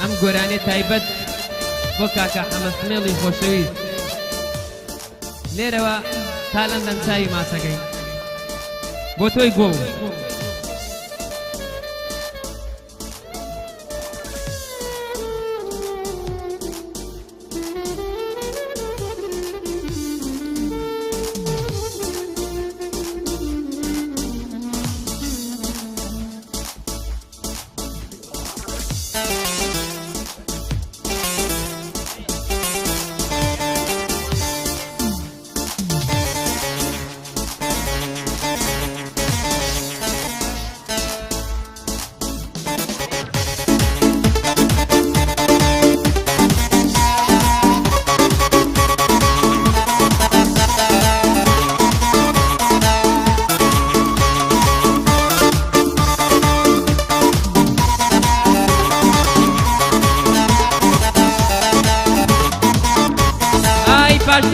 ئەم گۆرانێ تایبەت بۆ کاکە حەمەسمێڵی خۆشەویست لێرەوە تا لەندەن چاوی ماسەکەی بۆ تۆی گۆڵ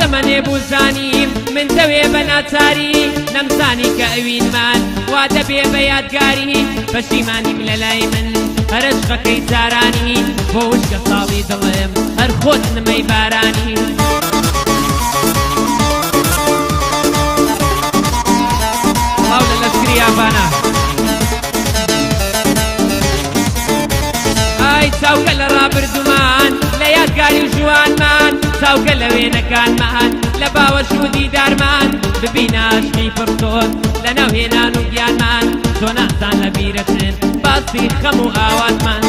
زمانێ بوزانیم من دەوێ بە ناچاری نەمزانی کە ئەوینمان وا دەبێ بە یادگاری پەشیمانیم لە لای من هەرە شقەکەی جارانی بۆ وشکە ساڵی دڵم هەر خۆت نمەی بارانی ئاو لە لەشکری یابانە ئای چاوکە لە ڕابردوومان لە یادگاری و ژوانمان چاوکە لە وێنەکانمان لە باوەش و دیدارمان ببینە عشقی پڕتۆت لە ناو هێنان و گیانمان تۆ ناسان لە بیرەچن باسی خەم و ئاواتمان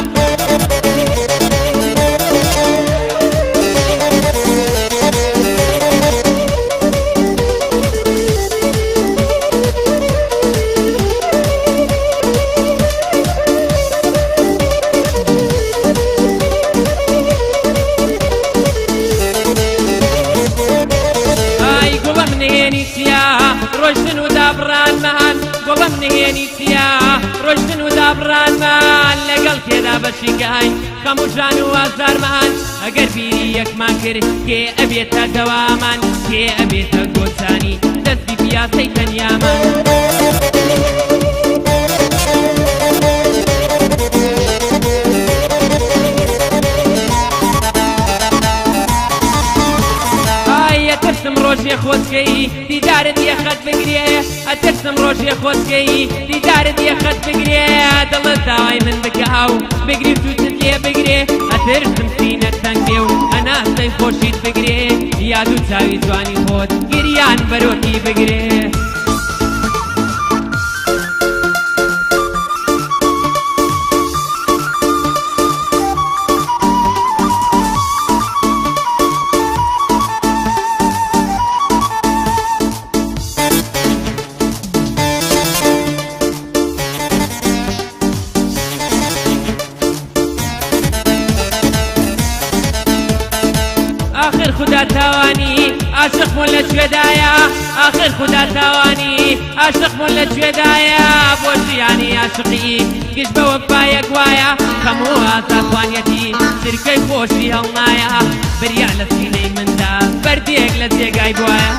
ڕۆژن و دابڕانمان گوڵم نهێنی چیا ڕۆژن و دابڕانمان لەگەڵ تێدا بەشیگای خەم و ژان و ئازارمان ئەگەر بیری یەکمان کرد کێ ئەبێتە دەوامان کێ ئەبێتە گۆچانی دەستی پیاسەی تەنیامان ئەترسم ڕۆژێ خۆزگەی دیدارت یەخەت بگرێ ئەترسم ڕۆژێ خۆزگەی دیدارت یەخەت بگرێ دڵت داوای من بکە و بگری تووتت لێ بگرێ ئەترسم سینەت تەنگ بێ و ئەناسەی خۆشیت بگرێ یاد و چاوی جوانی خۆت گریان بەرۆکی بگرێ آخر خدا تاوانی عاشقمون لە کوێدایە آخر خدا تاوانی عاشقمون لە کوێدایە بۆ ژیانی عاشقی گشت بە وەفایەک وایە هەموو ئازاخوانیەتی سرکەی خۆشی هەڵنایە بریا لە سینەی مندا بەردێک لە جێگای بوایە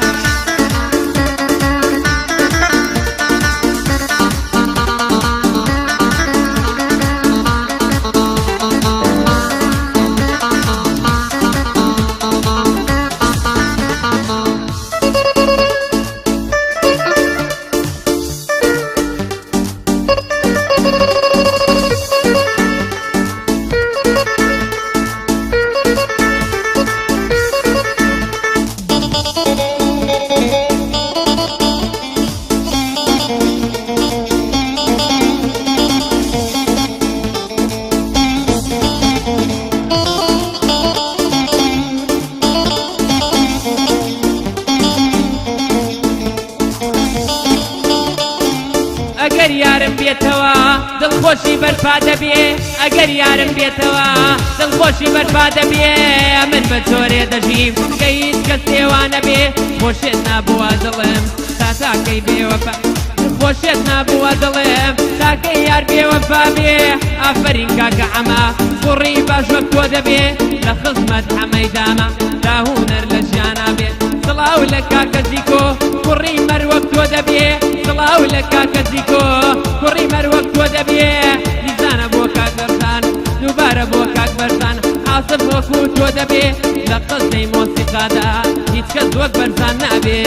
ئەگەر یارم بێتەوە دڵخۆشی بەرپا دەبێ ئەگەر یارم بێتەوە دڵخۆشی بەرپا دەبێ من بە جۆرێ دەژیم کە هیچ کەس تێوانە بێ خۆشێت نابووە دڵم تا تاکەی بێوەفا خۆشێت نابووە دڵم تاکەی یار بێوەفا بێ ئافەرین کاکە عەما کوڕی باش وەک تۆ دەبێ لە خزمەت عەمەی داما تا هونەر لە ژیانا بێ سڵاو لە کاکە زیکۆ کوڕی مەر وەک تۆ دەبێ سڵاو لە کاکە زیکۆ کوڕی مەر وەک تۆ دەبێ دیزانە بۆ کاک بەرزان دووبارە بۆ کاک بەرزان دەبێ لە قەزەی مۆسیقادا هیچ کەس وەک بەرزان نابێ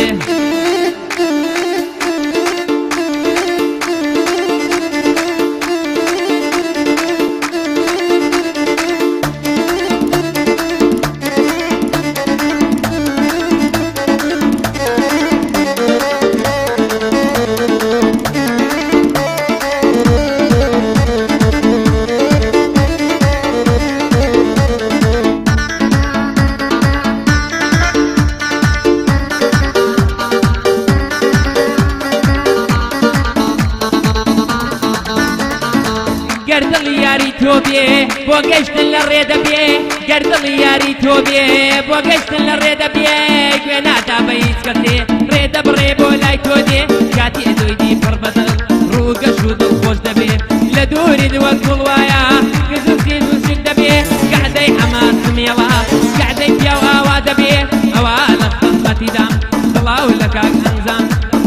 گەردڵی یاری تۆ بێ بۆ گەشتن لە ڕێدە بێ گەردڵی یاری تۆ بێ بۆ گەشتن لە ڕێدە بێ گوێ نادا بە هیچ کەسێ ڕێدە بڕێ بۆ لای تۆ دێ کاتی ئەدۆیدی پڕ بەدڵ ڕووگەش و دڵخۆش دەبێ لە دووری وەک گوڵ وایە گزوسین وشک دەبێ کەعدەی ئەمان سمێڵە کەعدەی پیاو ئاوا دەبێ ئەوە لە خزمەتی دام سڵاو لە کاک ئەنجام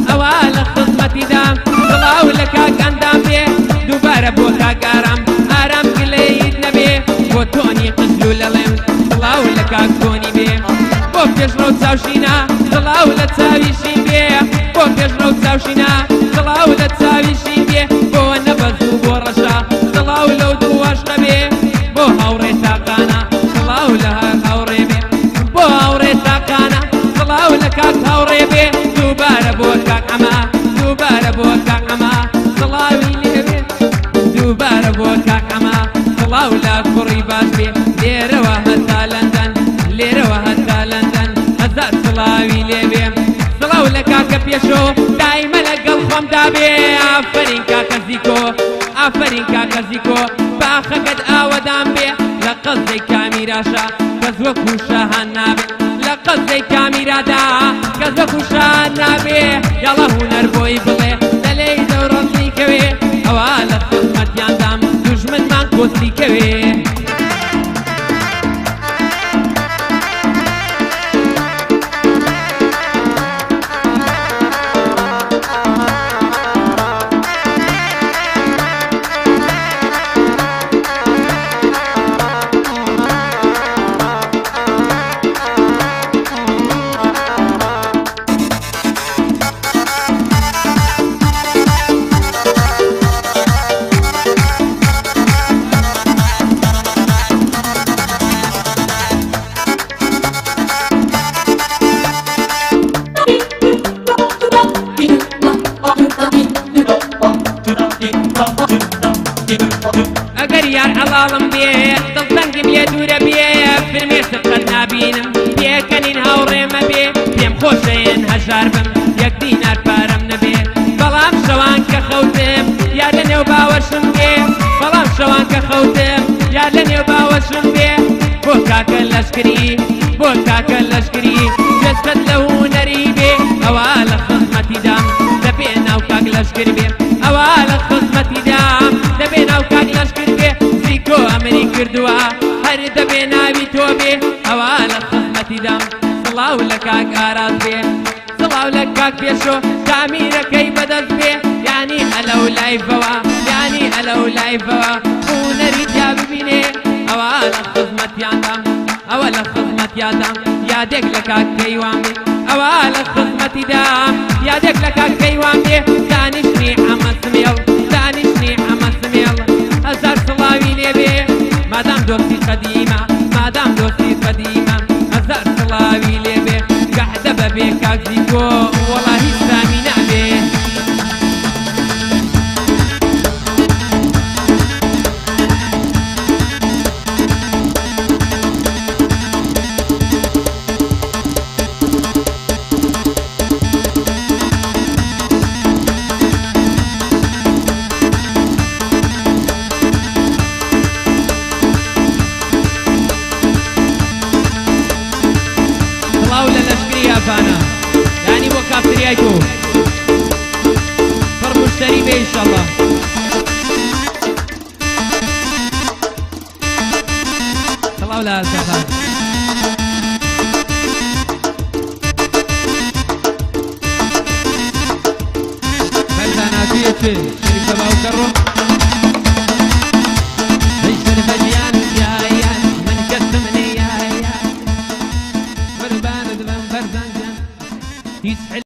ئەوە لە خزمەتی دام سڵاو لە کاک ئەندام بێ دووبارە بۆ کاک ئارام گلەیت نەبێ بۆ تۆنی قزل و لەڵێم سڵاو لە کاک تۆنی بێ بۆ پێشڕە و چاوشینە سڵاو لە چاویشین بێ بۆ پێشڕە و چاوشینە سڵاو لە چاویشین بێ بۆ نەبەزوو بۆ ڕەشە سڵاو لەو دووەش نەبێ بۆ هاوڕێ تاقانە سڵاو لە هاوڕێ بێ بۆ هاوڕێ تاقانە سڵاو لە کاک هاوڕێ بێ دووبارە بۆ کاک ئەمە دووبارە بۆ کاک ئەمە سڵاوی لێ بێ دووبارە بۆ کاک ئەمە سڵاو لە کوڕی باش بێ لێرەوە هەتا لەندەن لێرەوە هەتا لەندەن هەزار سڵاوی لێ بێ سڵاو لە کاکە پێشۆ دایمە لەگەڵ خۆمدا بێ ئافەرین کاکە زیکۆ ئافەرین کاکە زیکۆ باخەکەت ئاوەدان بێ لە قەزەی کامیراشە کەس وەکو شاهان نابێ لە قەزەی کامیرادا کەس وەکو شاهان نابێ یاڵە هونەر بۆی بڵێ دەلێی دەوڕەنی کەوێ ئەوە لە خزمەتیاندام دوژمنمان کۆسی کەوێ ئەگەر یار هەڵاڵم بێ دڵتەنگم لێ دوورە بێ فرمێ سبقەت نابینم پێکەنین هاوڕێمە بێ پێم خۆشەیەن هەژار بم یەک دینار پارەم نەبێ بەڵام شەوان کە خەوتم یار لە نێو باوەشم بێ بەڵام شەوان کە خەوتم یار لە نێو باوەشم بێ بۆ کاکە لەشکری بۆ کاکە لەشکری جەستت لە هونەری بێ ئەوە لە خزمەتی دام دەبێ ناو کاک لەشکر بێ ئەوە لە خزمەتی دام دەبێ ناو کاک لەشکر بێ زیکۆ ئەمری کردووە هەر دەبێ ناوی تۆ بێ ئەوە لە خزمەتی دام سڵاو لە کاک ئاراز بێ سڵاو لە کاک پێشۆ تامیرەکەی بەدەست بێ یانی هەلەو لایفەوە یانی هەلەو لایفەوە هونەری جا ببینێ ئەوە لە خزمەتیاندام ئەوە لە خزمەتیاندام یادێک لە کاک کەیوان بێ ئەوە لە خزمەتی دام یادێک لە کاک کەیوان بێ دانیشتنی ئەمە سمێڵ دانیشتنی ئەمە سمێڵ هەزار سڵاوی لێ بێ مادام دۆستی قەدیمە مادام دۆستی قەدیمە هەزار سڵاوی لێ بێ گەحدە بەبێ کاک زیکۆ وەڵاهی سامی نابێ يعني بو كافتريايتو فرق مشتري به ان شاء الله طلعوا لها سعفان فلسانا فيه شريف تباو كرو هي شريف جيان يا من قسمني يا هیچ